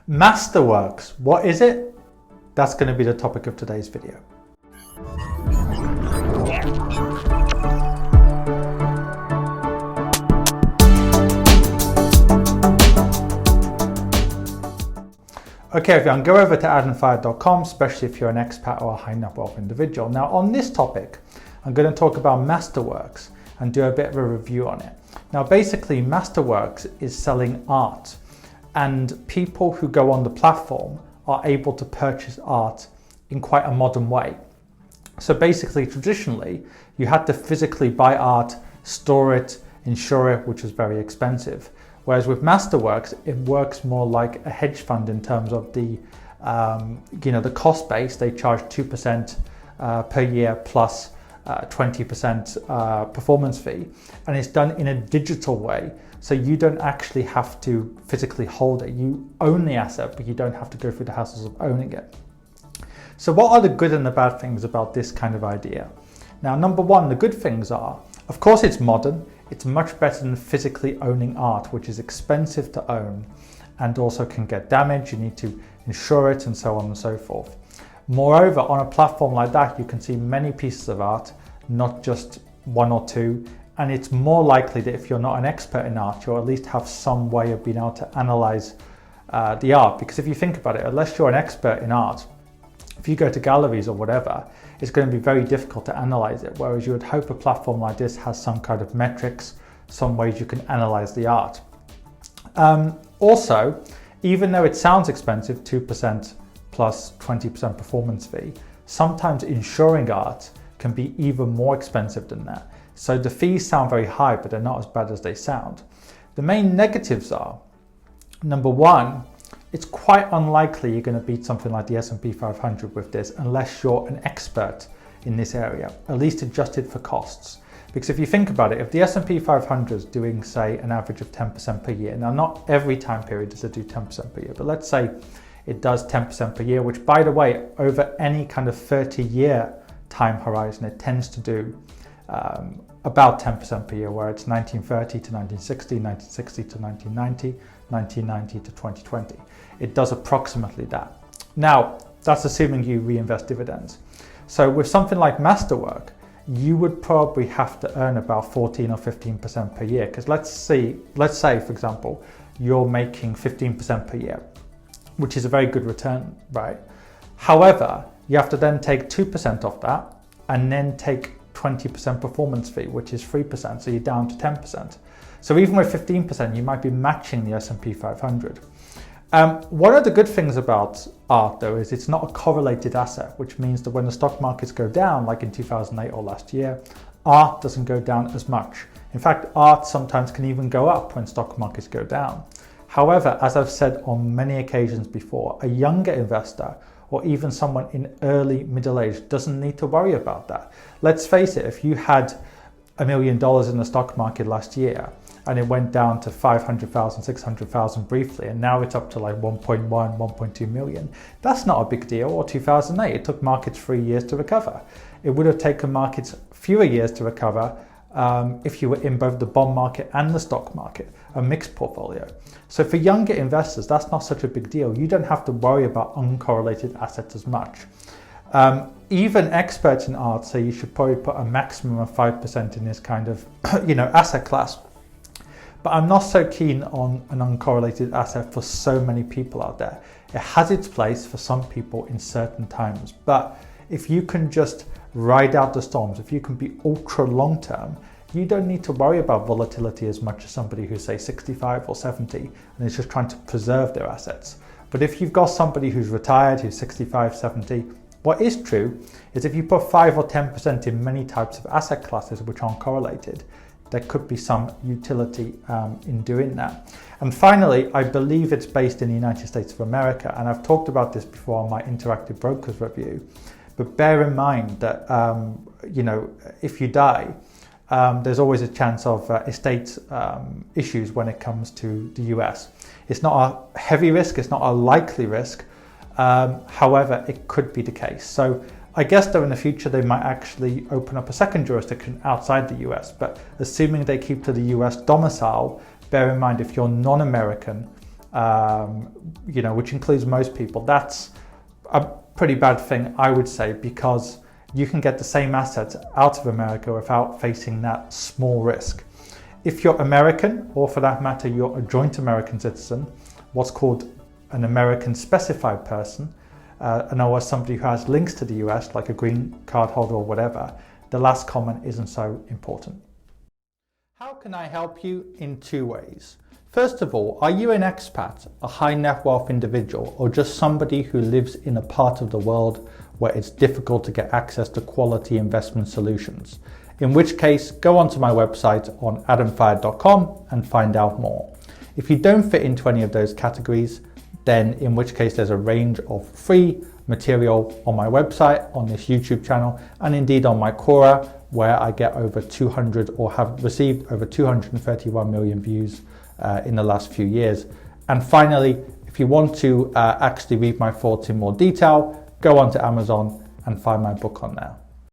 Masterworks, what is it? That's going to be the topic of today's video. Okay, everyone, go over to adandfire.com, especially if you're an expat or a high net wealth individual. Now, on this topic, I'm going to talk about Masterworks and do a bit of a review on it. Now, basically, Masterworks is selling art, and people who go on the platform are able to purchase art in quite a modern way. So basically, traditionally, you had to physically buy art, store it, insure it, which was very expensive. Whereas with Masterworks, it works more like a hedge fund in terms of the, the cost base. They charge 2% per year plus 20% performance fee, and it's done in a digital way. So you don't actually have to physically hold it. You own the asset, but you don't have to go through the hassles of owning it. So what are the good and the bad things about this kind of idea? Now, number one, the good things are, of course, it's modern. It's much better than physically owning art, which is expensive to own and also can get damaged. You need to insure it and so on and so forth. Moreover, on a platform like that, you can see many pieces of art, not just one or two. And it's more likely that if you're not an expert in art, you'll at least have some way of being able to analyze the art. Because if you think about it, unless you're an expert in art, if you go to galleries or whatever, it's going to be very difficult to analyze it. Whereas you would hope a platform like this has some kind of metrics, some ways you can analyze the art. Also, even though it sounds expensive, 2% plus 20% performance fee, sometimes insuring art can be even more expensive than that. So the fees sound very high, but they're not as bad as they sound. The main negatives are, number one, it's quite unlikely you're going to beat something like the S&P 500 with this unless you're an expert in this area, at least adjusted for costs. Because if you think about it, if the S&P 500 is doing, say, an average of 10% per year, now not every time period does it do 10% per year, but let's say it does 10% per year, which, by the way, over any kind of 30-year time horizon, it tends to do about 10% per year, where it's 1930 to 1960, 1960 to 1990, 1990 to 2020. It does approximately that. Now, that's assuming you reinvest dividends. So with something like Masterwork, you would probably have to earn about 14 or 15% per year. Because let's say, for example, you're making 15% per year, which is a very good return, right? However, you have to then take 2% off that and then take 20% performance fee, which is 3%, so you're down to 10%. So even with 15%, you might be matching the S&P 500. One of the good things about art, though, is it's not a correlated asset, which means that when the stock markets go down, like in 2008 or last year, art doesn't go down as much. In fact, art sometimes can even go up when stock markets go down. However, as I've said on many occasions before, a younger investor or even someone in early middle age doesn't need to worry about that. Let's face it, if you had $1 million in the stock market last year and it went down to 500,000, 600,000 briefly, and now it's up to like 1.1, 1.2 million, that's not a big deal. Or 2008, it took markets 3 years to recover. It would have taken markets fewer years to recover if you were in both the bond market and the stock market, a mixed portfolio. So for younger investors, that's not such a big deal. You don't have to worry about uncorrelated assets as much. Even experts in art say you should probably put a maximum of 5% in this kind of asset class. But I'm not so keen on an uncorrelated asset for so many people out there. It has its place for some people in certain times, but if you can just ride out the storms, if you can be ultra long term, you don't need to worry about volatility as much as somebody who's, say, 65 or 70 and is just trying to preserve their assets. But if you've got somebody who's retired, who's 65, 70, what is true is if you put 5 or 10% in many types of asset classes which aren't correlated, there could be some utility in doing that. And finally, I believe it's based in the United States of America, and I've talked about this before on my Interactive Brokers review. But bear in mind that if you die, there's always a chance of estate issues when it comes to the US. It's not a heavy risk, it's not a likely risk. However, it could be the case. So I guess though in the future they might actually open up a second jurisdiction outside the US, but assuming they keep to the US domicile, bear in mind if you're non-American, which includes most people, that's a pretty bad thing, I would say, because you can get the same assets out of America without facing that small risk. If you're American, or for that matter, you're a joint American citizen, what's called an American specified person, or somebody who has links to the US, like a green card holder or whatever, the last comment isn't so important. How can I help you? In two ways. First of all, are you an expat, a high net wealth individual, or just somebody who lives in a part of the world where it's difficult to get access to quality investment solutions? In which case, go onto my website on adamfayed.com and find out more. If you don't fit into any of those categories, then in which case there's a range of free material on my website, on this YouTube channel, and indeed on my Quora, where I get over 200 or have received over 231 million views in the last few years. And finally, if you want to actually read my thoughts in more detail, go onto Amazon and find my book on there.